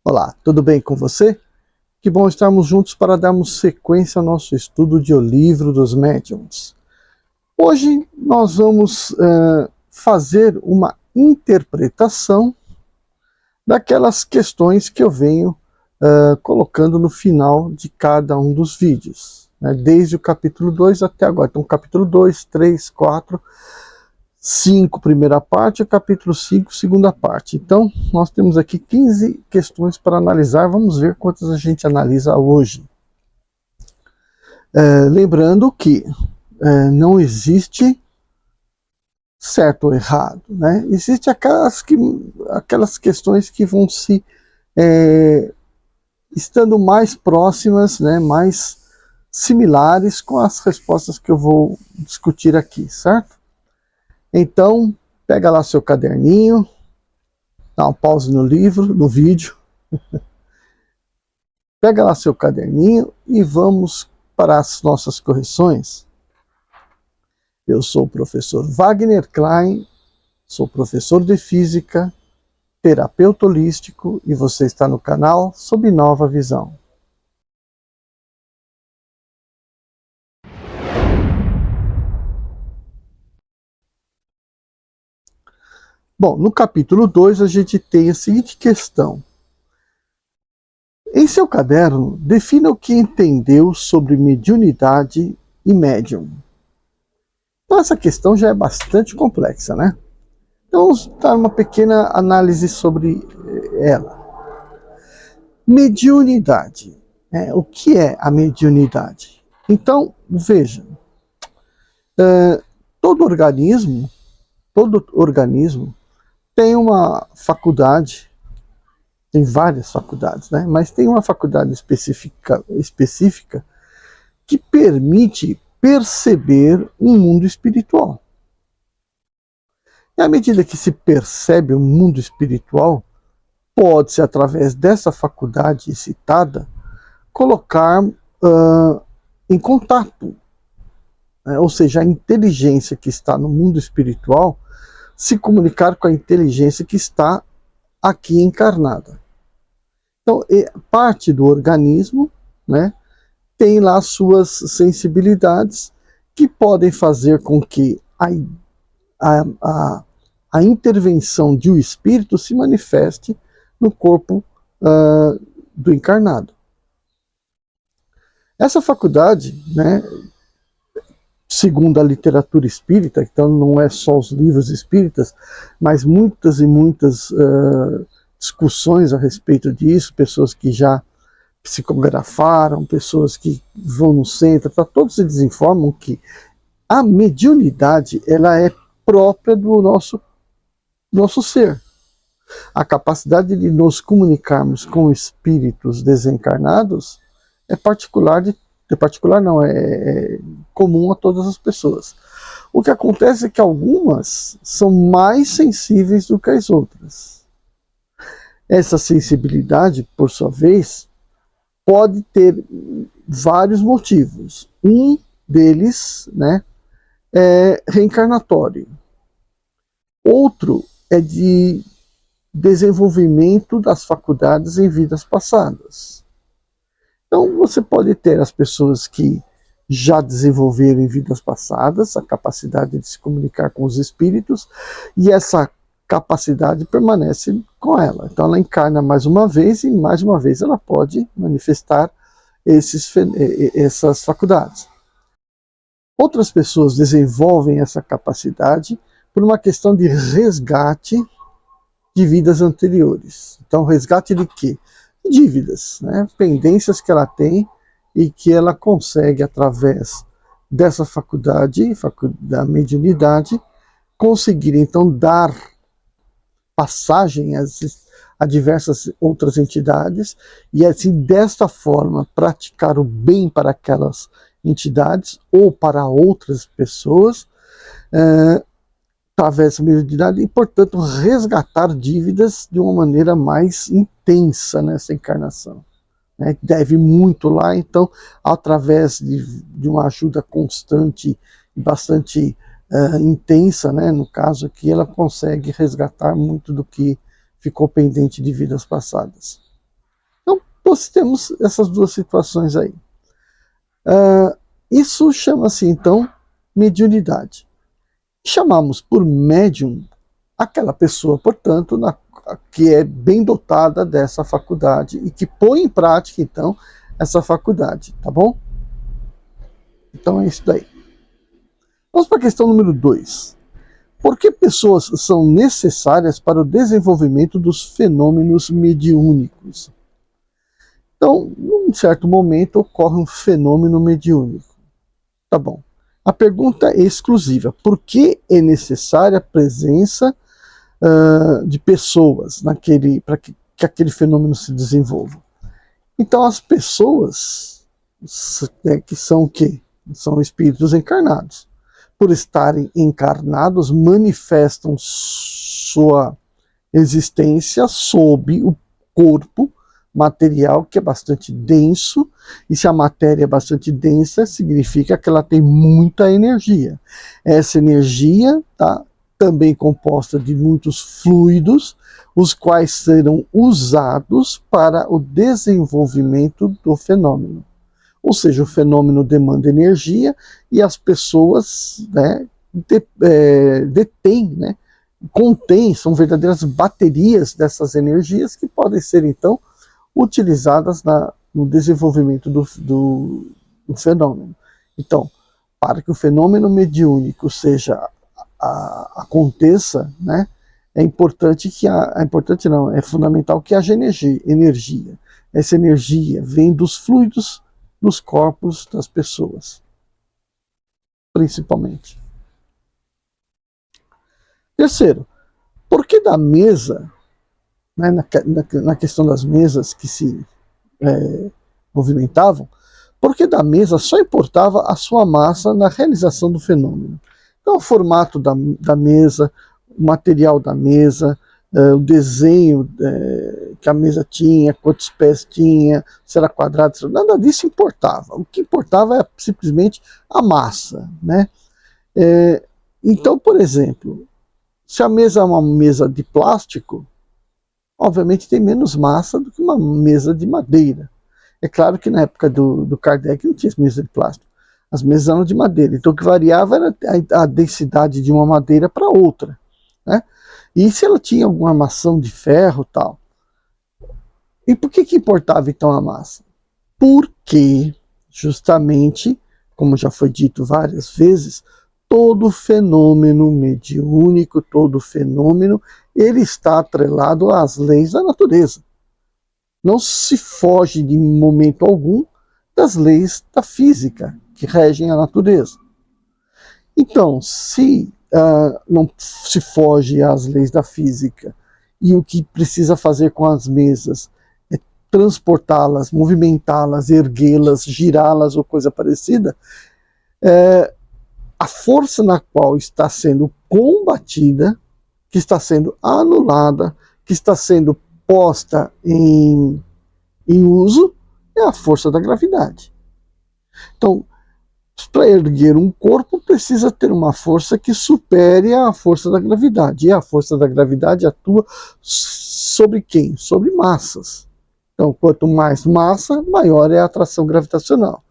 Olá, tudo bem com você? Que bom estarmos juntos para darmos sequência ao nosso estudo de O Livro dos Médiuns. Hoje nós vamos fazer uma interpretação daquelas questões que eu venho colocando no final de cada um dos vídeos, né, desde o capítulo 2 até agora. Então, capítulo 2, 3, 4, 5, primeira parte, e capítulo 5, segunda parte. Então, nós temos aqui 15 questões para analisar. Vamos ver quantas a gente analisa hoje. Lembrando que não existe certo ou errado, né? Existem aquelas questões que vão se estando mais próximas, né, mais similares com as respostas que eu vou discutir aqui, certo? Então, pega lá seu caderninho, dá uma pausa no vídeo, pega lá seu caderninho e vamos para as nossas correções. Eu sou o professor Wagner Klein, sou professor de Física, terapeuta holístico e você está no canal Sob Nova Visão. Bom, no capítulo 2 a gente tem a seguinte questão. Em seu caderno, defina o que entendeu sobre mediunidade e médium. Então essa questão já é bastante complexa, né? Então vamos dar uma pequena análise sobre ela. Mediunidade. O que é a mediunidade? Então, veja, todo organismo tem uma faculdade, tem várias faculdades, né? Mas tem uma faculdade específica que permite perceber um mundo espiritual. E à medida que se percebe um mundo espiritual, pode-se, através dessa faculdade citada, colocar em contato, né? Ou seja, a inteligência que está no mundo espiritual se comunicar com a inteligência que está aqui encarnada. Então, parte do organismo, né, tem lá suas sensibilidades que podem fazer com que a intervenção de um espírito se manifeste no corpo do encarnado. Essa faculdade, né, segundo a literatura espírita, então não é só os livros espíritas, mas muitas e muitas discussões a respeito disso, pessoas que já psicografaram, pessoas que vão no centro, todos eles informam que a mediunidade ela é própria do nosso ser. A capacidade de nos comunicarmos com espíritos desencarnados é comum a todas as pessoas. O que acontece é que algumas são mais sensíveis do que as outras. Essa sensibilidade, por sua vez, pode ter vários motivos. Um deles, né, é reencarnatório. Outro é de desenvolvimento das faculdades em vidas passadas. Então você pode ter as pessoas que já desenvolveram em vidas passadas a capacidade de se comunicar com os espíritos, e essa capacidade permanece com ela. Então ela encarna mais uma vez, e mais uma vez ela pode manifestar essas faculdades. Outras pessoas desenvolvem essa capacidade por uma questão de resgate de vidas anteriores. Então, resgate de quê? Dívidas, né? Pendências que ela tem e que ela consegue, através dessa faculdade, da mediunidade, conseguir então dar passagem a diversas outras entidades e assim, desta forma, praticar o bem para aquelas entidades ou para outras pessoas, através da mediunidade, e, portanto, resgatar dívidas de uma maneira mais intensa nessa encarnação. Né? Deve muito lá, então, através de uma ajuda constante e bastante intensa, né? No caso aqui, ela consegue resgatar muito do que ficou pendente de vidas passadas. Nós temos essas duas situações aí. Isso chama-se, então, mediunidade. Chamamos por médium aquela pessoa, portanto, que é bem dotada dessa faculdade e que põe em prática, então, essa faculdade, tá bom? Então é isso daí. Vamos para a questão número 2. Por que pessoas são necessárias para o desenvolvimento dos fenômenos mediúnicos? Então, num certo momento, ocorre um fenômeno mediúnico. Tá bom. A pergunta é exclusiva. Por que é necessária a presença de pessoas para que aquele fenômeno se desenvolva? Então, as pessoas, que são o quê? São espíritos encarnados. Por estarem encarnados, manifestam sua existência sob o corpo material, que é bastante denso, e se a matéria é bastante densa, significa que ela tem muita energia. Essa energia está também composta de muitos fluidos, os quais serão usados para o desenvolvimento do fenômeno. Ou seja, o fenômeno demanda energia e as pessoas, né, detêm, né, contêm, são verdadeiras baterias dessas energias que podem ser, então, utilizadas no desenvolvimento do fenômeno. Então, para que o fenômeno mediúnico aconteça, né, é fundamental que haja energia. Essa energia vem dos fluidos dos corpos das pessoas, principalmente. Terceiro, por que da mesa, né, na questão das mesas que se movimentavam, por que da mesa só importava a sua massa na realização do fenômeno? Então, o formato da mesa, o material da mesa, o desenho que a mesa tinha, quantos pés tinha, se era quadrado, nada disso importava. O que importava é simplesmente a massa, né? Então, por exemplo, se a mesa é uma mesa de plástico, obviamente tem menos massa do que uma mesa de madeira. É claro que na época do Kardec não tinha mesa de plástico. As mesas eram de madeira. Então o que variava era a densidade de uma madeira para outra, né? E se ela tinha alguma armação de ferro e tal. E por que importava então a massa? Porque, justamente, como já foi dito várias vezes, todo fenômeno mediúnico, todo fenômeno, ele está atrelado às leis da natureza. Não se foge de momento algum das leis da física que regem a natureza. Então, se não se foge às leis da física e o que precisa fazer com as mesas é transportá-las, movimentá-las, erguê-las, girá-las ou coisa parecida, a força na qual está sendo combatida, que está sendo anulada, que está sendo posta em uso, é a força da gravidade. Então, para erguer um corpo, precisa ter uma força que supere a força da gravidade. E a força da gravidade atua sobre quem? Sobre massas. Então, quanto mais massa, maior é a atração gravitacional.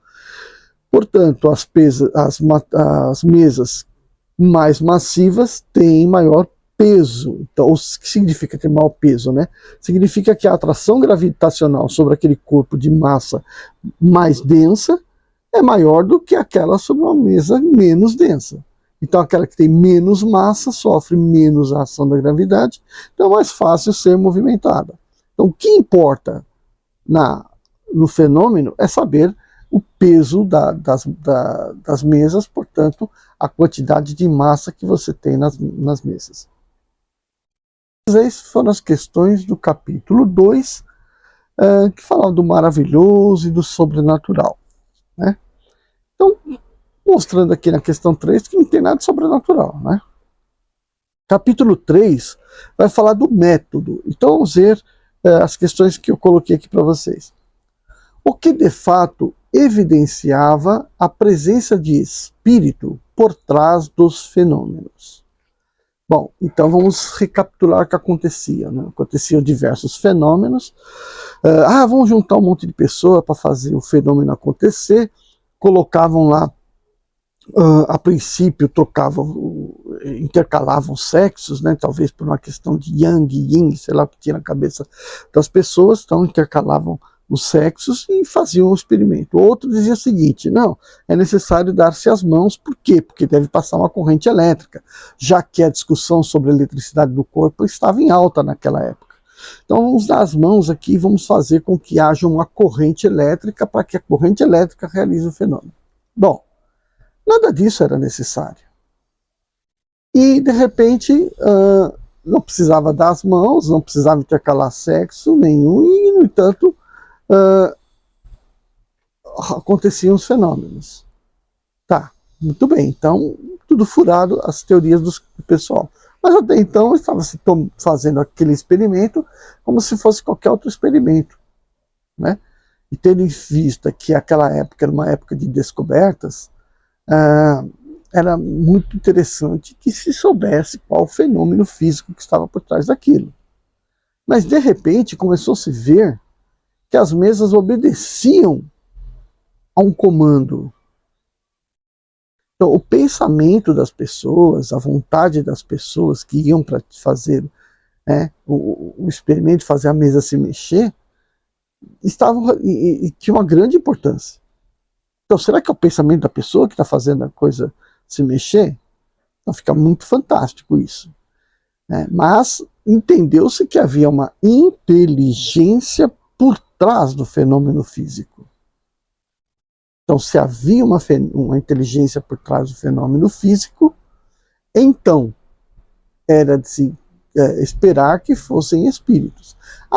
Portanto, as mesas mais massivas têm maior peso. Então, o que significa ter maior peso, né? Significa que a atração gravitacional sobre aquele corpo de massa mais densa é maior do que aquela sobre uma mesa menos densa. Então, aquela que tem menos massa sofre menos a ação da gravidade, então é mais fácil ser movimentada. Então, o que importa no fenômeno é saber o peso das mesas, portanto, a quantidade de massa que você tem nas mesas. Essas foram as questões do capítulo 2, que falam do maravilhoso e do sobrenatural, né? Então, mostrando aqui na questão 3 que não tem nada de sobrenatural, né? Capítulo 3 vai falar do método. Então, vamos ver as questões que eu coloquei aqui para vocês. O que de fato evidenciava a presença de espírito por trás dos fenômenos? Bom, então vamos recapitular o que acontecia, né? Aconteciam diversos fenômenos, Vamos juntar um monte de pessoas para fazer o fenômeno acontecer, colocavam lá, a princípio intercalavam sexos, né, talvez por uma questão de yang e yin, sei lá o que tinha na cabeça das pessoas, então intercalavam os sexos e faziam um experimento. Outro dizia o seguinte: não, é necessário dar-se as mãos. Por quê? Porque deve passar uma corrente elétrica, já que a discussão sobre a eletricidade do corpo estava em alta naquela época. Então vamos dar as mãos aqui e vamos fazer com que haja uma corrente elétrica para que a corrente elétrica realize o fenômeno. Bom, nada disso era necessário. E de repente não precisava dar as mãos, não precisava intercalar sexo nenhum, e no entanto aconteciam os fenômenos. Tá, muito bem, então tudo furado as teorias do pessoal. Mas até então estava se fazendo aquele experimento como se fosse qualquer outro experimento, né? E tendo em vista que aquela época era uma época de descobertas, era muito interessante que se soubesse qual o fenômeno físico que estava por trás daquilo. Mas de repente começou a se ver que as mesas obedeciam a um comando. Então, o pensamento das pessoas, a vontade das pessoas que iam para fazer, né, o experimento, fazer a mesa se mexer, e tinha uma grande importância. Então, será que é o pensamento da pessoa que está fazendo a coisa se mexer? Então fica muito fantástico isso, né? Mas entendeu-se que havia uma inteligência por trás do fenômeno físico. Então, se havia uma inteligência por trás do fenômeno físico, então era de se esperar que fossem espíritos.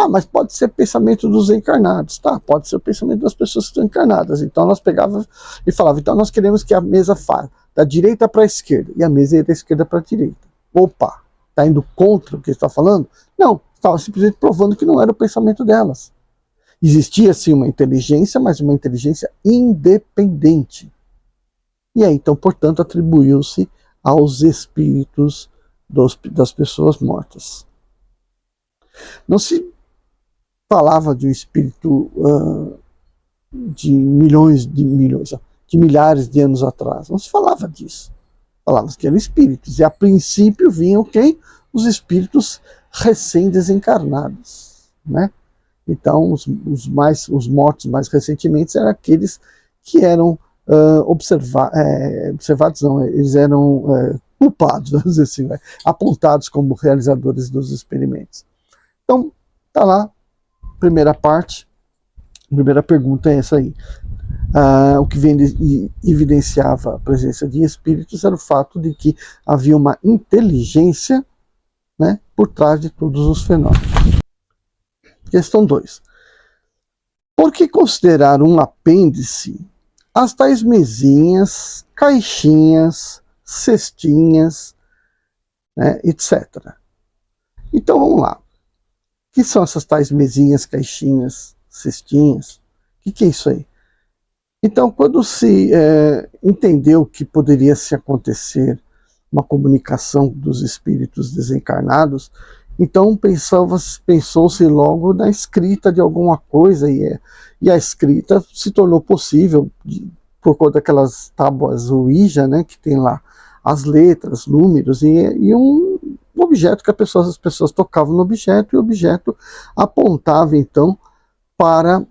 Mas pode ser pensamento dos encarnados. Tá, pode ser o pensamento das pessoas que estão encarnadas. Então nós pegávamos e falávamos: então nós queremos que a mesa faça da direita para a esquerda, e a mesa ia da esquerda para a direita. Opa, está indo contra o que está falando? Não, estava simplesmente provando que não era o pensamento delas. Existia sim uma inteligência, mas uma inteligência independente. E aí, então, portanto, atribuiu-se aos espíritos das pessoas mortas. Não se falava de um espírito de milhares de anos atrás. Não se falava disso. Falava que eram espíritos. E a princípio vinham quem? Os espíritos recém-desencarnados, né? Então, os mortos mais recentemente eram aqueles que eram observados, não, eles eram culpados, vamos dizer assim, né? Apontados como realizadores dos experimentos. Então, tá lá, primeira parte, primeira pergunta é essa aí. O que evidenciava a presença de espíritos era o fato de que havia uma inteligência, né, por trás de todos os fenômenos. Questão 2. Por que considerar um apêndice as tais mesinhas, caixinhas, cestinhas, né, etc. Então vamos lá. O que são essas tais mesinhas, caixinhas, cestinhas? O que é isso aí? Então, quando se entendeu que poderia se acontecer uma comunicação dos espíritos desencarnados, então pensou-se logo na escrita de alguma coisa, e a escrita se tornou possível por conta daquelas tábuas Ouija, né, que tem lá as letras, números, e um objeto que as pessoas tocavam no objeto, e o objeto apontava então para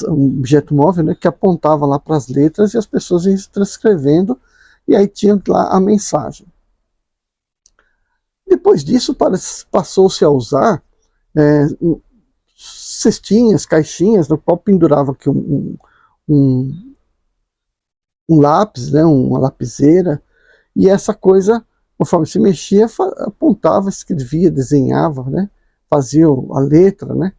um objeto móvel, né, que apontava lá para as letras, e as pessoas iam transcrevendo, e aí tinha lá a mensagem. Depois disso, passou-se a usar cestinhas, caixinhas, no qual pendurava aqui um lápis, né, uma lapiseira, e essa coisa, conforme se mexia, apontava, escrevia, desenhava, né, fazia a letra, né,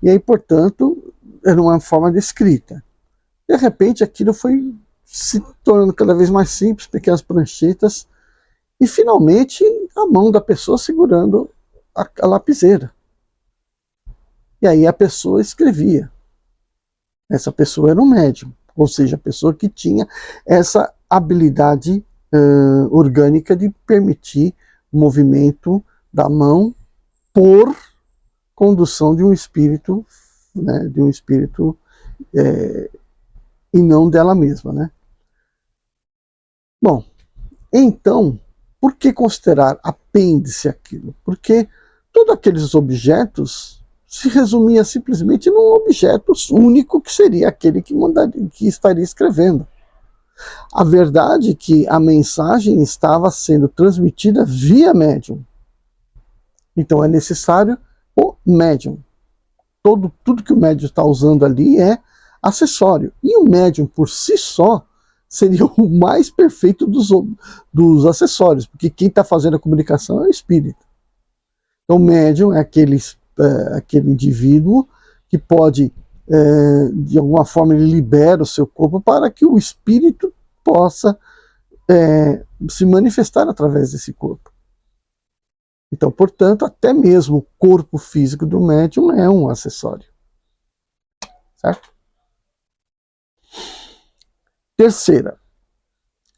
e aí, portanto, era uma forma de escrita. De repente, aquilo foi se tornando cada vez mais simples, pequenas pranchetas, e finalmente a mão da pessoa segurando a lapiseira. E aí a pessoa escrevia. Essa pessoa era um médium, ou seja, a pessoa que tinha essa habilidade orgânica de permitir o movimento da mão por condução de um espírito né, de um espírito e não dela mesma, né? Bom, então, por que considerar apêndice aquilo? Porque todos aqueles objetos se resumia simplesmente num objeto único que seria aquele que estaria escrevendo. A verdade é que a mensagem estava sendo transmitida via médium. Então é necessário o médium. Tudo que o médium está usando ali é acessório. E o médium por si só seria o mais perfeito dos acessórios, porque quem está fazendo a comunicação é o espírito. Então o médium é aquele indivíduo que pode, de alguma forma, ele libera o seu corpo para que o espírito possa se manifestar através desse corpo. Então, portanto, até mesmo o corpo físico do médium é um acessório. Certo? Terceira,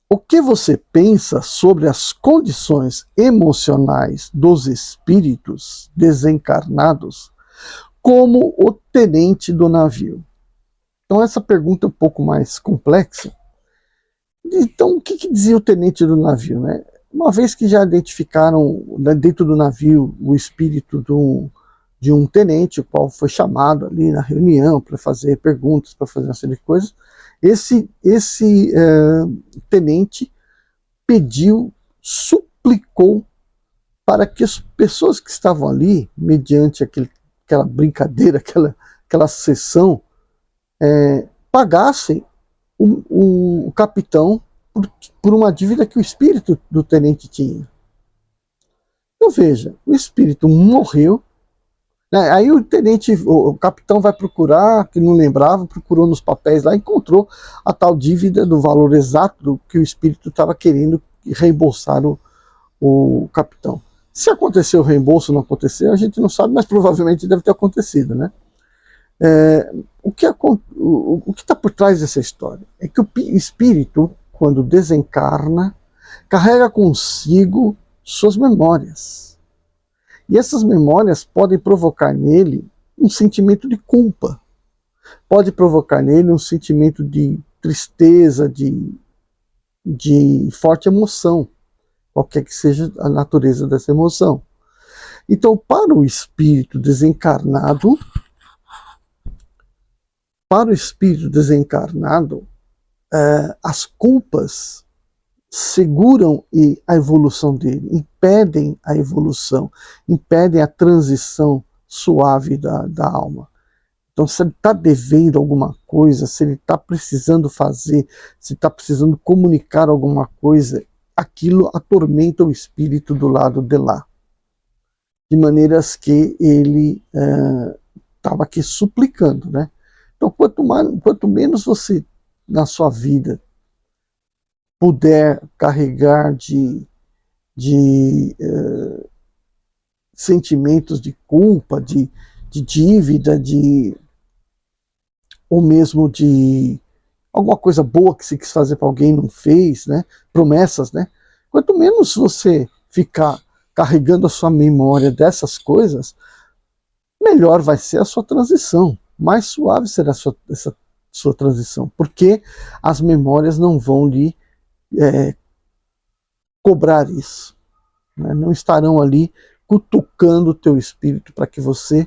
o que você pensa sobre as condições emocionais dos espíritos desencarnados como o tenente do navio? Então, essa pergunta é um pouco mais complexa. Então, o que dizia o tenente do navio, né? Uma vez que já identificaram dentro do navio o espírito de um tenente, o qual foi chamado ali na reunião para fazer perguntas, para fazer uma série de coisas, esse tenente pediu, suplicou para que as pessoas que estavam ali, mediante aquela brincadeira, aquela sessão, pagassem o capitão por uma dívida que o espírito do tenente tinha. Então veja, o espírito morreu, né? Aí o capitão vai procurar, que não lembrava, procurou nos papéis lá, encontrou a tal dívida do valor exato do que o espírito estava querendo reembolsar o capitão. Se aconteceu o reembolso ou não aconteceu, a gente não sabe, mas provavelmente deve ter acontecido, né? O que está por trás dessa história é que o espírito, quando desencarna, carrega consigo suas memórias. E essas memórias podem provocar nele um sentimento de culpa, pode provocar nele um sentimento de tristeza, de forte emoção, qualquer que seja a natureza dessa emoção. Então, para o espírito desencarnado, as culpas seguram a evolução dele, impedem a evolução, impedem a transição suave da alma. Então, se ele está devendo alguma coisa, se ele está precisando fazer, se está precisando comunicar alguma coisa, aquilo atormenta o espírito do lado de lá. De maneiras que ele estava aqui suplicando, né? Então, quanto menos você, na sua vida, puder carregar de sentimentos de culpa, de dívida, ou mesmo de alguma coisa boa que você quis fazer para alguém e não fez, né? Promessas, né? Quanto menos você ficar carregando a sua memória dessas coisas, melhor vai ser a sua transição, mais suave será essa sua transição, porque as memórias não vão lhe cobrar isso, né? Não estarão ali cutucando o teu espírito para que você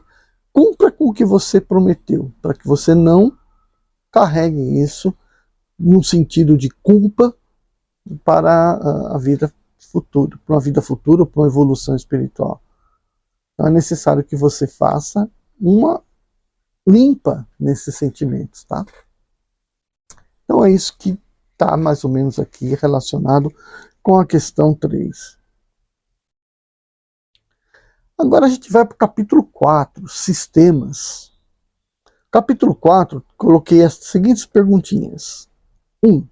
cumpra com o que você prometeu, para que você não carregue isso num sentido de culpa para a vida futura, para uma vida futura, para uma evolução espiritual. Então é necessário que você faça uma limpa nesses sentimentos, tá? Então é isso que está mais ou menos aqui relacionado com a questão 3. Agora a gente vai para o capítulo 4, sistemas. Capítulo 4, coloquei as seguintes perguntinhas. 1.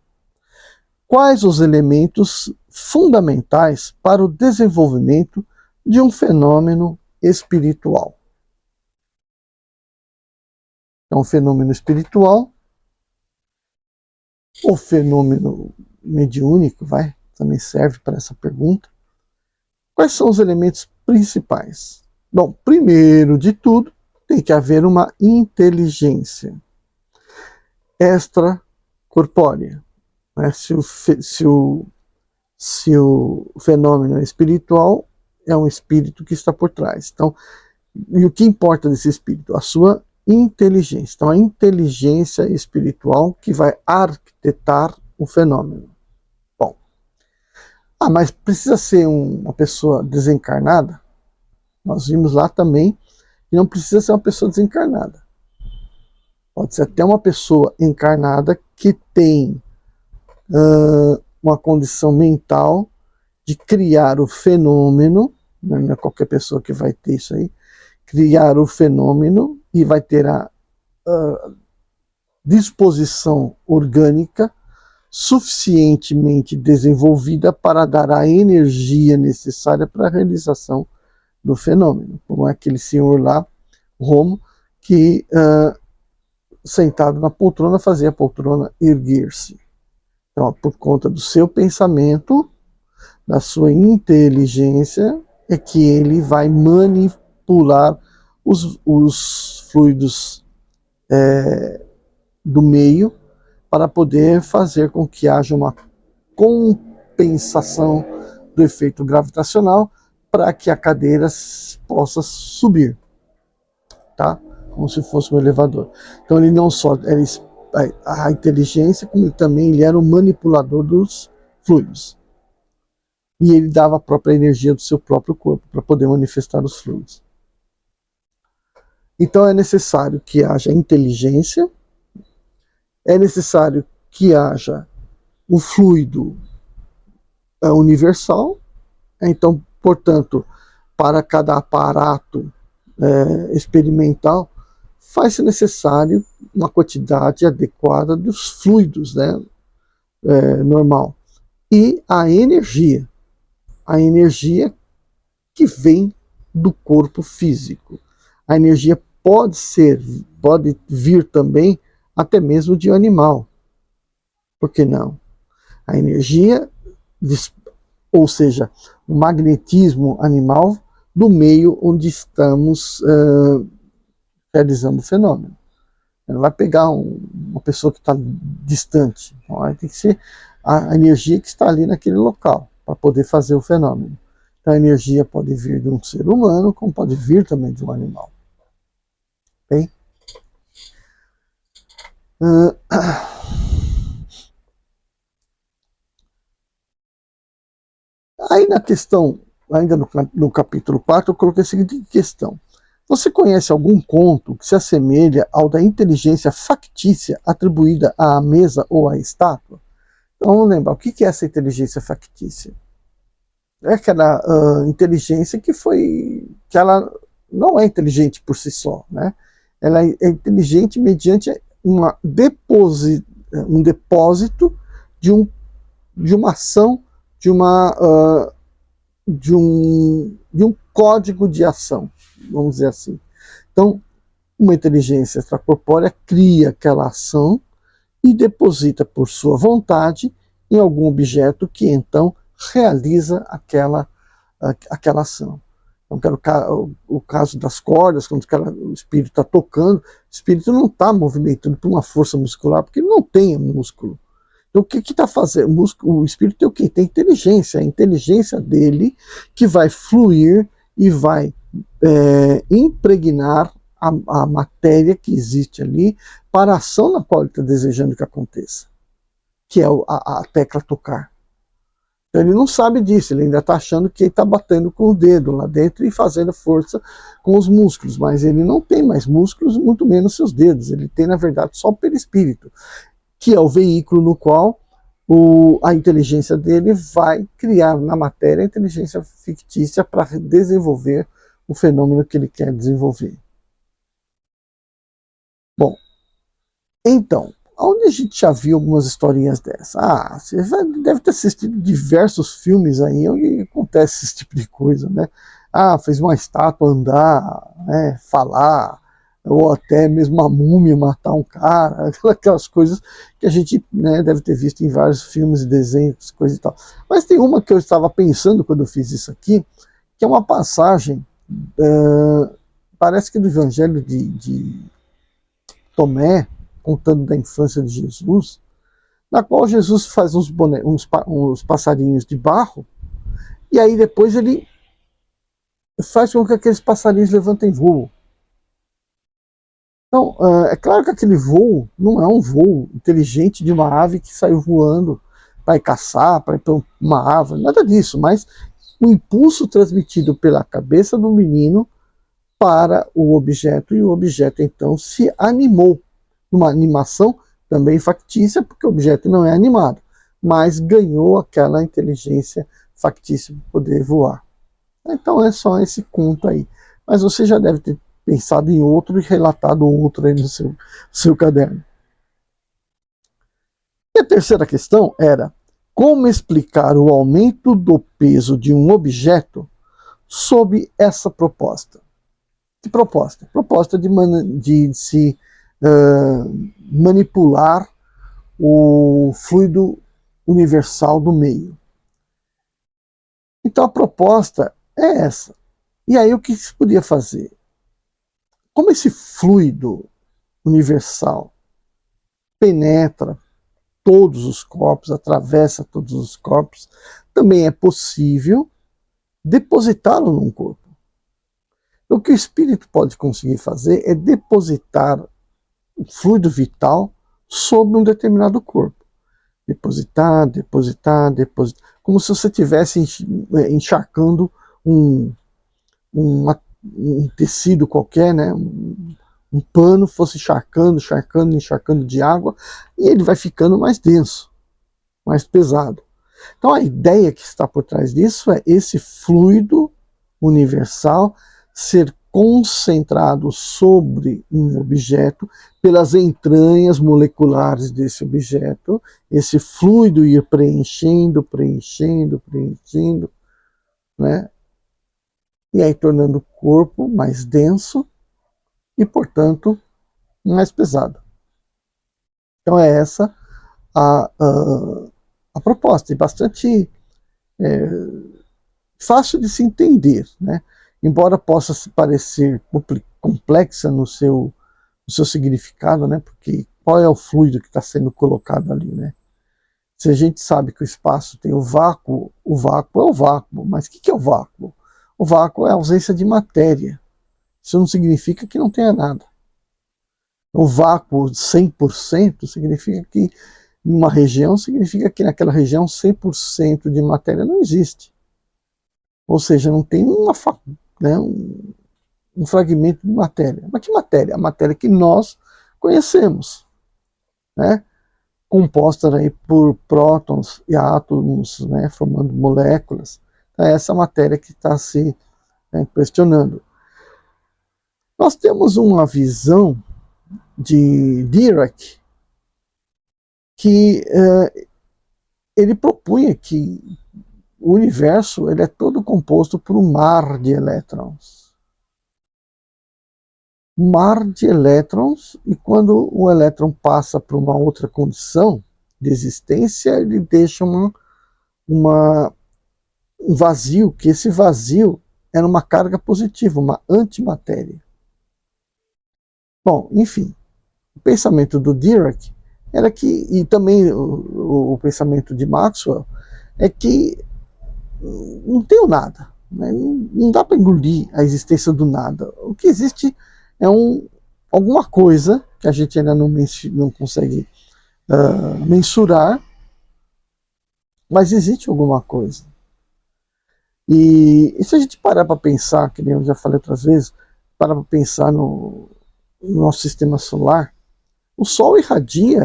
Quais os elementos fundamentais para o desenvolvimento de um fenômeno espiritual? É um fenômeno espiritual, ou fenômeno mediúnico, também serve para essa pergunta. Quais são os elementos principais? Bom, primeiro de tudo, tem que haver uma inteligência extracorpórea. Né? Se o fenômeno é espiritual, é um espírito que está por trás. Então, e o que importa desse espírito? A sua inteligência. Então, a inteligência espiritual que vai arquitetar o fenômeno. Bom, mas precisa ser uma pessoa desencarnada? Nós vimos lá também que não precisa ser uma pessoa desencarnada. Pode ser até uma pessoa encarnada que tem uma condição mental de criar o fenômeno, não é qualquer pessoa que vai ter isso aí, criar o fenômeno e vai ter a disposição orgânica suficientemente desenvolvida para dar a energia necessária para a realização do fenômeno, como aquele senhor lá, Romo, que sentado na poltrona fazia a poltrona erguer-se. Então, por conta do seu pensamento, da sua inteligência, é que ele vai manipular os fluidos do meio para poder fazer com que haja uma compensação do efeito gravitacional para que a cadeira possa subir, tá? Como se fosse um elevador. Então ele não só era a inteligência, como também ele era o manipulador dos fluidos. E ele dava a própria energia do seu próprio corpo para poder manifestar os fluidos. Então é necessário que haja inteligência, é necessário que haja o fluido universal. Então, portanto, para cada aparato experimental, faz-se necessário uma quantidade adequada dos fluidos, né, normal. E a energia que vem do corpo físico. A energia pode vir também até mesmo de um animal. Por que não? A energia, ou seja, o magnetismo animal do meio onde estamos realizando o fenômeno. Não vai pegar uma pessoa que está distante. Então, tem que ser a energia que está ali naquele local para poder fazer o fenômeno. Então a energia pode vir de um ser humano, como pode vir também de um animal. Okay? Aí na questão, ainda no capítulo 4, eu coloquei a seguinte questão. Você conhece algum conto que se assemelha ao da inteligência factícia atribuída à mesa ou à estátua? Então vamos lembrar, o que é essa inteligência factícia? É aquela inteligência que ela não é inteligente por si só, né? Ela é inteligente mediante um depósito de uma ação, de um código de ação, vamos dizer assim. Então, uma inteligência extracorpórea cria aquela ação e deposita por sua vontade em algum objeto que então realiza aquela ação. Então, o caso das cordas, quando o espírito está tocando, o espírito não está movimentando por uma força muscular, porque ele não tem músculo. Então, o que está fazendo? O espírito tem o quê? Tem inteligência. A inteligência dele que vai fluir e vai impregnar a matéria que existe ali para a ação na qual ele está desejando que aconteça, que é a tecla tocar. Então ele não sabe disso, ele ainda está achando que ele está batendo com o dedo lá dentro e fazendo força com os músculos, mas ele não tem mais músculos, muito menos seus dedos, ele tem na verdade só o perispírito, que é o veículo no qual a inteligência dele vai criar na matéria a inteligência fictícia para desenvolver o fenômeno que ele quer desenvolver. Bom, então, onde a gente já viu algumas historinhas dessas? Você deve ter assistido diversos filmes aí onde acontece esse tipo de coisa, né? Fez uma estátua andar, né, falar, ou até mesmo uma múmia matar um cara, aquelas coisas que a gente, né, deve ter visto em vários filmes e desenhos, coisas e tal. Mas tem uma que eu estava pensando quando eu fiz isso aqui, que é uma passagem parece que do Evangelho de Tomé, contando da infância de Jesus, na qual Jesus faz uns passarinhos de barro, e aí depois ele faz com que aqueles passarinhos levantem voo. Então, é claro que aquele voo não é um voo inteligente de uma ave que saiu voando para ir caçar, para ir para uma árvore, nada disso, mas o impulso transmitido pela cabeça do menino para o objeto, e o objeto então se animou. Uma animação também factícia, porque o objeto não é animado, mas ganhou aquela inteligência factícia para poder voar. Então é só esse conto aí. Mas você já deve ter pensado em outro e relatado outro aí no seu caderno. E a terceira questão era: como explicar o aumento do peso de um objeto sob essa proposta? Que proposta? Proposta de se manipular o fluido universal do meio. Então a proposta é essa. E aí o que se podia fazer? Como esse fluido universal penetra todos os corpos, atravessa todos os corpos, também é possível depositá-lo num corpo. Então, o que o espírito pode conseguir fazer é depositar o fluido vital sobre um determinado corpo. Depositar, depositar, depositar. Como se você estivesse encharcando um tecido qualquer, né? Um pano fosse encharcando, encharcando, encharcando de água, e ele vai ficando mais denso, mais pesado. Então a ideia que está por trás disso é esse fluido universal ser concentrado sobre um objeto pelas entranhas moleculares desse objeto, esse fluido ir preenchendo, preenchendo, preenchendo, né? E aí tornando o corpo mais denso e, portanto, mais pesado. Então é essa a proposta, e bastante fácil de se entender, né? Embora possa se parecer complexa no seu significado, né? Porque qual é o fluido que está sendo colocado ali, né? Se a gente sabe que o espaço tem o vácuo é o vácuo. Mas o que é o vácuo? O vácuo é a ausência de matéria. Isso não significa que não tenha nada. O vácuo 100% significa que em uma região, significa que naquela região 100% de matéria não existe. Ou seja, não tem um fragmento de matéria. Mas que matéria? A matéria que nós conhecemos, né? Composta aí por prótons e átomos, né? Formando moléculas. Então, é essa matéria que está se questionando. Nós temos uma visão de Dirac que ele propunha que o universo ele é todo composto por um mar de elétrons. Um mar de elétrons, e quando o elétron passa para uma outra condição de existência, ele deixa um vazio, que esse vazio era uma carga positiva, uma antimatéria. Bom, enfim, o pensamento do Dirac era que, e também o pensamento de Maxwell, é que não tem o nada, né? Não dá para engolir a existência do nada. O que existe é alguma coisa que a gente ainda não consegue mensurar, mas existe alguma coisa. E se a gente parar para pensar, que nem eu já falei outras vezes, parar para pensar no nosso sistema solar, o Sol irradia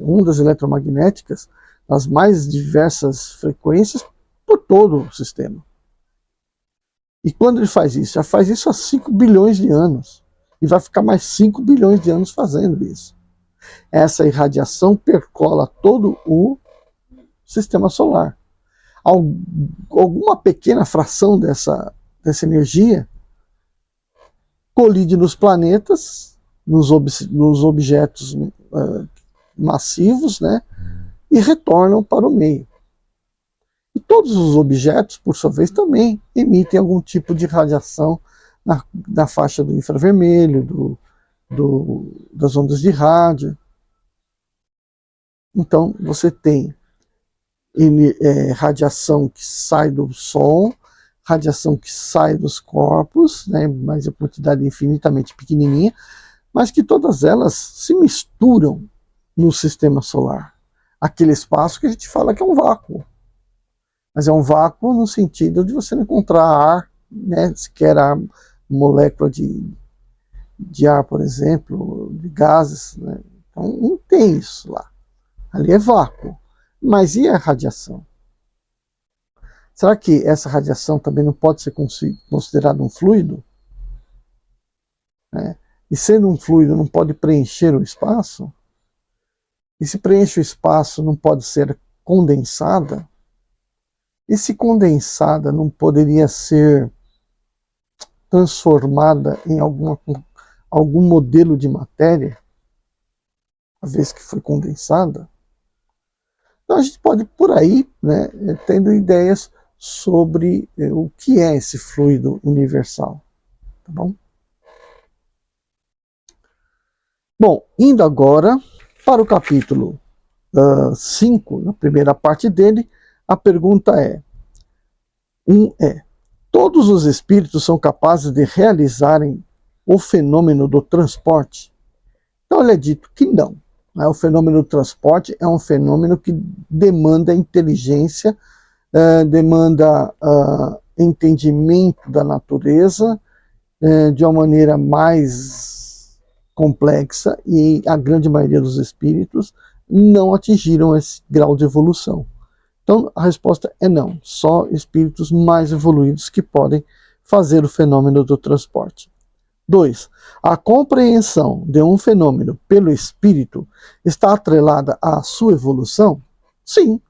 ondas eletromagnéticas nas mais diversas frequências por todo o sistema. E quando ele faz isso? Já faz isso há 5 bilhões de anos. E vai ficar mais 5 bilhões de anos fazendo isso. Essa irradiação percola todo o sistema solar. Alguma pequena fração dessa energia colide nos planetas, nos objetos massivos, né, e retornam para o meio. E todos os objetos, por sua vez, também emitem algum tipo de radiação na faixa do infravermelho, das ondas de rádio. Então, você tem radiação que sai do Sol, radiação que sai dos corpos, né, mas a quantidade é infinitamente pequenininha, mas que todas elas se misturam no sistema solar. Aquele espaço que a gente fala que é um vácuo. Mas é um vácuo no sentido de você não encontrar ar, né, sequer a molécula de ar, por exemplo, de gases, né? Então não tem isso lá. Ali é vácuo. Mas e a radiação? Será que essa radiação também não pode ser considerada um fluido? E sendo um fluido, não pode preencher o espaço? E se preenche o espaço, não pode ser condensada? E se condensada, não poderia ser transformada em algum modelo de matéria, uma vez que foi condensada? Então a gente pode ir por aí, né, tendo ideias sobre o que é esse fluido universal. Tá bom? Bom, indo agora para o capítulo 5, na primeira parte dele, a pergunta é: todos os espíritos são capazes de realizarem o fenômeno do transporte? Então ele é dito que não. O fenômeno do transporte é um fenômeno que demanda inteligência, demanda entendimento da natureza de uma maneira mais complexa, e a grande maioria dos espíritos não atingiram esse grau de evolução. Então a resposta é não, só espíritos mais evoluídos que podem fazer o fenômeno do transporte. 2. A compreensão de um fenômeno pelo espírito está atrelada à sua evolução? Sim,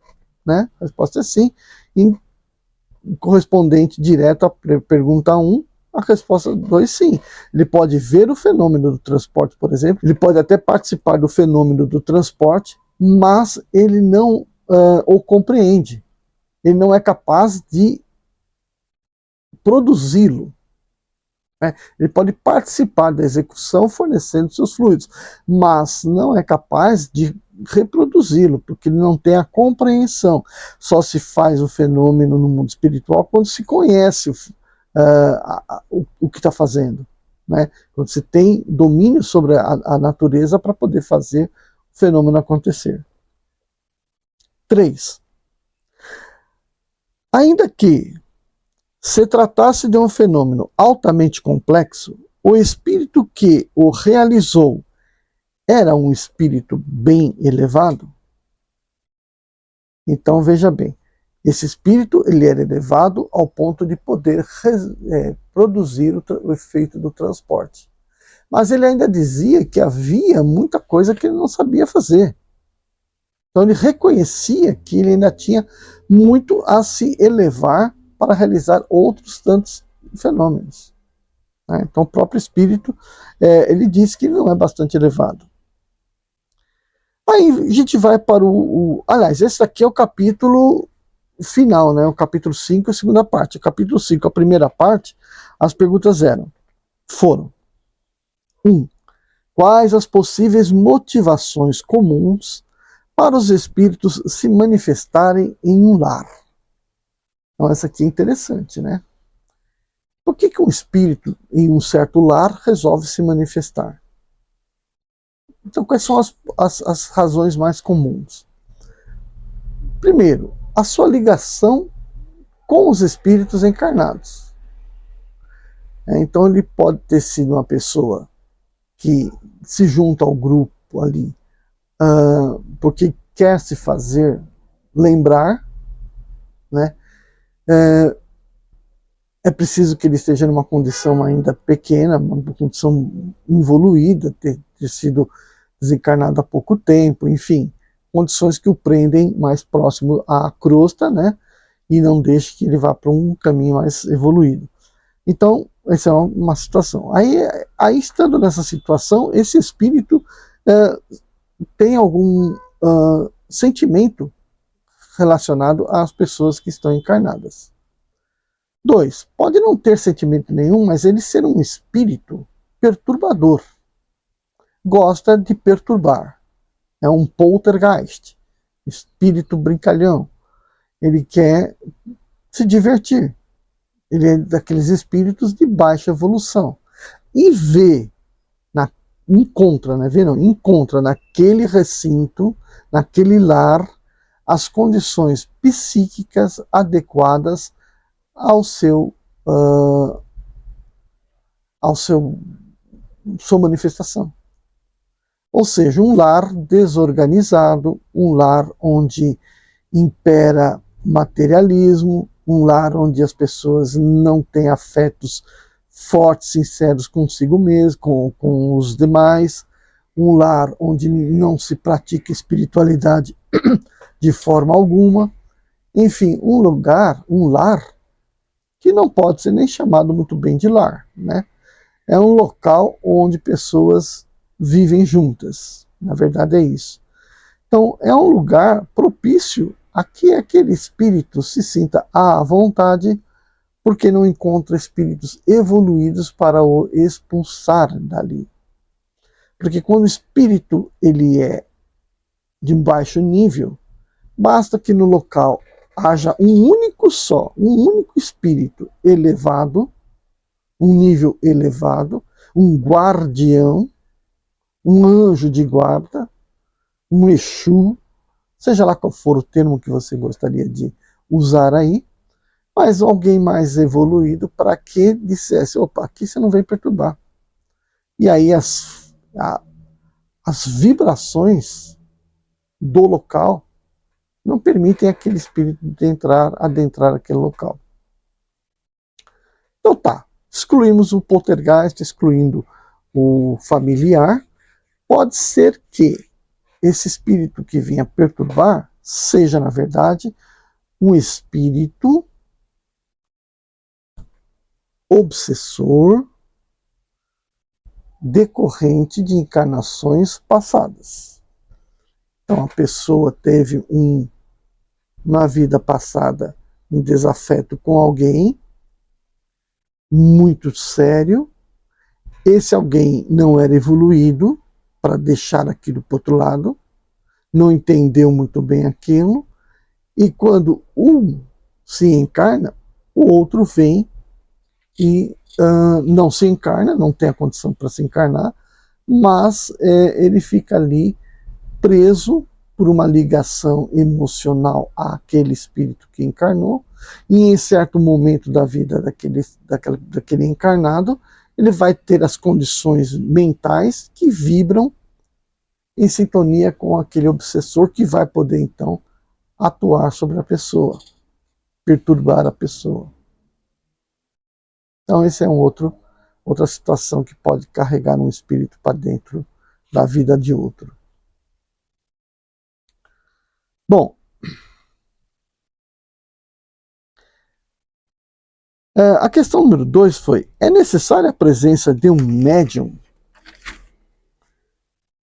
né? A resposta é sim. Em correspondente direto à pergunta 1, a resposta 2, sim. Ele pode ver o fenômeno do transporte, por exemplo, ele pode até participar do fenômeno do transporte, mas ele não o compreende. Ele não é capaz de produzi-lo. Ele pode participar da execução fornecendo seus fluidos, mas não é capaz de reproduzi-lo, porque ele não tem a compreensão. Só se faz o fenômeno no mundo espiritual quando se conhece o que está fazendo, né? Quando se tem domínio sobre a natureza para poder fazer o fenômeno acontecer. 3. Ainda que se tratasse de um fenômeno altamente complexo, o espírito que o realizou era um espírito bem elevado? Então veja bem, esse espírito ele era elevado ao ponto de poder produzir o efeito do transporte. Mas ele ainda dizia que havia muita coisa que ele não sabia fazer. Então ele reconhecia que ele ainda tinha muito a se elevar para realizar outros tantos fenômenos. Então o próprio espírito, ele diz que ele não é bastante elevado. Aí a gente vai para aliás, esse aqui é o capítulo final, né? O capítulo 5, a segunda parte. O capítulo 5, a primeira parte, as perguntas foram: 1. Quais as possíveis motivações comuns para os espíritos se manifestarem em um lar? Então essa aqui é interessante, né? Por que um espírito em um certo lar resolve se manifestar? Então quais são as razões mais comuns? Primeiro, a sua ligação com os espíritos encarnados. Então ele pode ter sido uma pessoa que se junta ao grupo ali porque quer se fazer lembrar, né? É preciso que ele esteja numa condição ainda pequena, uma condição involuída, ter sido desencarnado há pouco tempo, enfim, condições que o prendem mais próximo à crosta, né? E não deixe que ele vá para um caminho mais evoluído. Então, essa é uma situação. Aí estando nessa situação, esse espírito tem algum sentimento relacionado às pessoas que estão encarnadas. 2, pode não ter sentimento nenhum, mas ele ser um espírito perturbador. Gosta de perturbar. É um poltergeist, espírito brincalhão. Ele quer se divertir. Ele é daqueles espíritos de baixa evolução. E encontra naquele recinto, naquele lar, as condições psíquicas adequadas ao sua manifestação. Ou seja, um lar desorganizado, um lar onde impera materialismo, um lar onde as pessoas não têm afetos fortes, sinceros consigo mesmo, com os demais, um lar onde não se pratica espiritualidade de forma alguma. Enfim, um lar que não pode ser nem chamado muito bem de lar, né? É um local onde pessoas vivem juntas. Na verdade é isso. Então, é um lugar propício a que aquele espírito se sinta à vontade, porque não encontra espíritos evoluídos para o expulsar dali. Porque quando o espírito ele é de baixo nível, basta que no local haja um único espírito elevado, um nível elevado, um guardião, um anjo de guarda, um Exu, seja lá qual for o termo que você gostaria de usar aí, mas alguém mais evoluído para que dissesse, opa, aqui você não vem perturbar. E aí as vibrações do local não permitem aquele espírito de adentrar aquele local. Então tá, excluímos o poltergeist, excluindo o familiar. Pode ser que esse espírito que venha perturbar seja, na verdade, um espírito obsessor decorrente de encarnações passadas. Então a pessoa teve na vida passada um desafeto com alguém muito sério. Esse alguém não era evoluído para deixar aquilo para o outro lado, não entendeu muito bem aquilo, e quando um se encarna, o outro vem e não se encarna, não tem a condição para se encarnar, mas ele fica ali preso por uma ligação emocional àquele espírito que encarnou, e em certo momento da vida daquele encarnado, ele vai ter as condições mentais que vibram em sintonia com aquele obsessor, que vai poder então atuar sobre a pessoa, perturbar a pessoa. Então esse é outra situação que pode carregar um espírito para dentro da vida de outro. Bom, a questão número 2 foi: é necessária a presença de um médium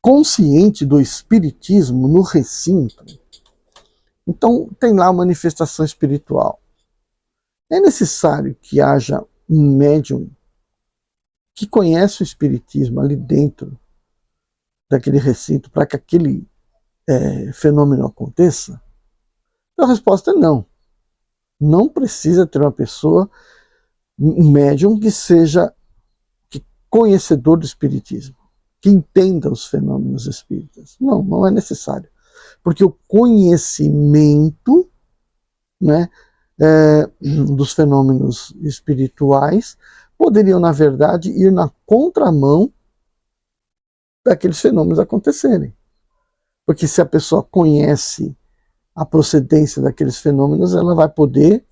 consciente do espiritismo no recinto? Então tem lá a manifestação espiritual. É necessário que haja um médium que conhece o espiritismo ali dentro daquele recinto para que aquele fenômeno aconteça? Então a resposta é não. Não precisa ter uma pessoa, um médium que seja conhecedor do espiritismo, que entenda os fenômenos espíritas. Não, não é necessário. Porque o conhecimento, né, dos fenômenos espirituais poderiam, na verdade, ir na contramão daqueles fenômenos acontecerem. Porque se a pessoa conhece a procedência daqueles fenômenos, ela vai poder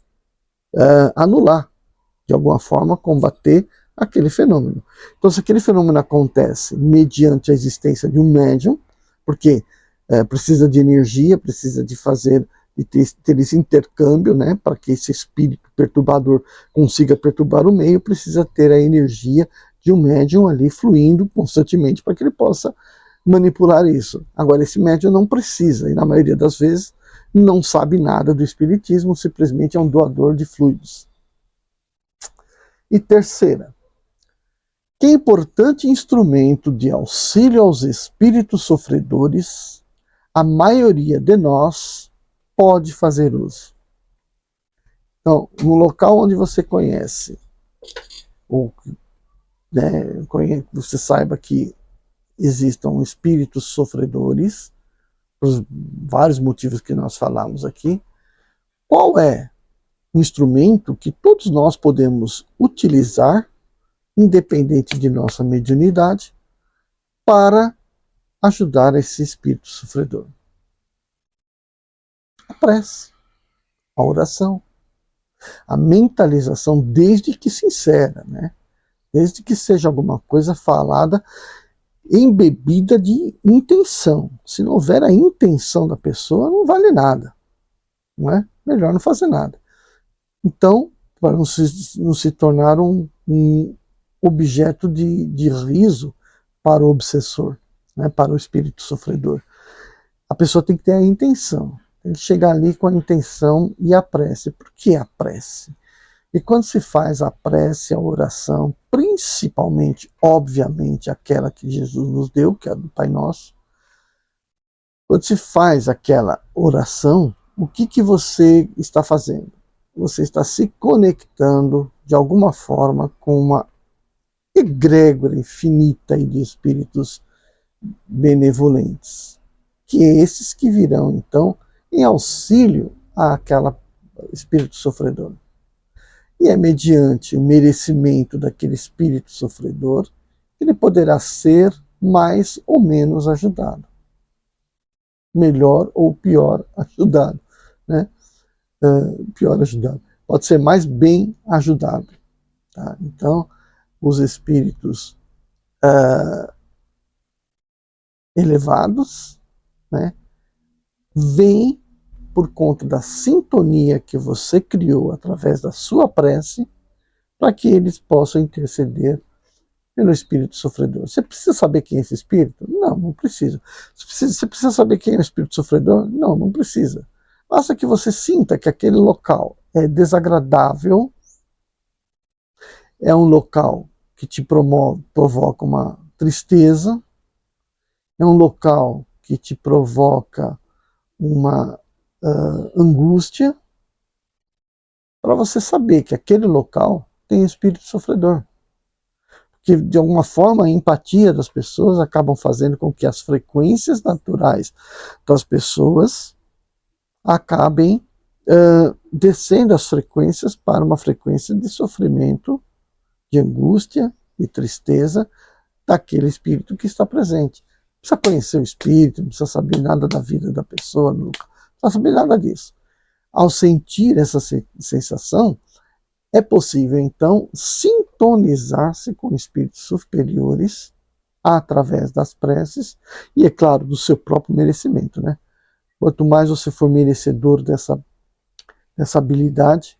anular, de alguma forma, combater aquele fenômeno. Então, se aquele fenômeno acontece mediante a existência de um médium, porque precisa de energia, precisa de ter esse intercâmbio, né, para que esse espírito perturbador consiga perturbar o meio, precisa ter a energia de um médium ali fluindo constantemente para que ele possa manipular isso. Agora, esse médium não precisa, e na maioria das vezes não sabe nada do espiritismo, simplesmente é um doador de fluidos. E terceira, que importante instrumento de auxílio aos espíritos sofredores, a maioria de nós pode fazer uso. Então, no local onde você conhece, ou você saiba que existam espíritos sofredores, por vários motivos que nós falamos aqui, qual é o instrumento que todos nós podemos utilizar, independente de nossa mediunidade, para ajudar esse espírito sofredor? A prece, a oração, a mentalização, desde que sincera, né? Desde que seja alguma coisa falada embebida de intenção. Se não houver a intenção da pessoa, não vale nada. Não é? Melhor não fazer nada. Então, para não se tornar um objeto de riso para o obsessor, né? Para o espírito sofredor. A pessoa tem que ter a intenção. Tem que chegar ali com a intenção e a prece. Por que a prece? E quando se faz a prece, a oração, principalmente, obviamente, aquela que Jesus nos deu, que é a do Pai Nosso, quando se faz aquela oração, o que você está fazendo? Você está se conectando, de alguma forma, com uma egrégora infinita de espíritos benevolentes, que é esses que virão, então, em auxílio àquela espírito sofredor. E é mediante o merecimento daquele espírito sofredor que ele poderá ser mais ou menos ajudado. Melhor ou pior ajudado. Né? Pior ajudado. Pode ser mais bem ajudado. Tá? Então, os espíritos elevados, né, vêm por conta da sintonia que você criou através da sua prece, para que eles possam interceder pelo espírito sofredor. Você precisa saber quem é esse espírito? Não, não precisa. Você precisa saber quem é o espírito sofredor? Não, não precisa. Basta que você sinta que aquele local é desagradável, é um local que te provoca uma tristeza, é um local que te provoca uma angústia, para você saber que aquele local tem espírito sofredor. Porque, de alguma forma, a empatia das pessoas acabam fazendo com que as frequências naturais das pessoas acabem descendo as frequências para uma frequência de sofrimento, de angústia e tristeza daquele espírito que está presente. Não precisa conhecer o espírito, não precisa saber nada da vida da pessoa, não precisa saber nada disso. Ao sentir essa sensação, é possível, então, sintonizar-se com espíritos superiores através das preces e, é claro, do seu próprio merecimento, né? Quanto mais você for merecedor dessa habilidade,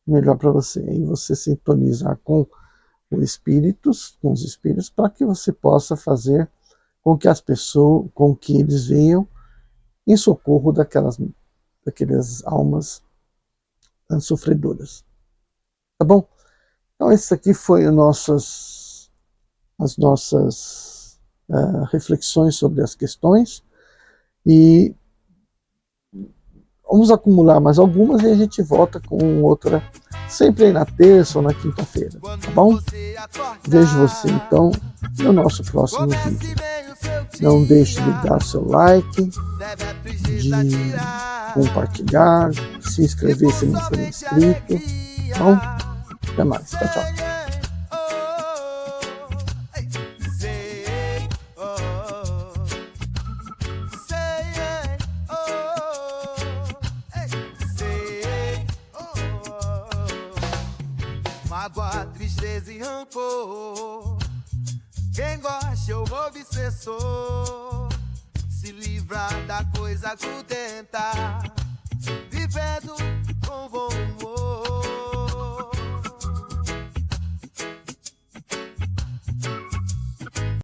melhor para você. E você sintonizar com os espíritos, para que você possa fazer com que as pessoas, com que eles venham em socorro daquelas almas sofredoras. Tá bom? Então, esse aqui foi as nossas reflexões sobre as questões. E vamos acumular mais algumas e a gente volta com outra, sempre aí na terça ou na quinta-feira. Tá bom? Vejo você, então, no nosso próximo vídeo. Não deixe de dar seu like, de compartilhar, se inscrever se não for inscrito. Então, até mais. Tchau, tchau. Mágoa, tristeza e rancor. Quem gosta ou obsessor, se livra da coisa grudenta, vivendo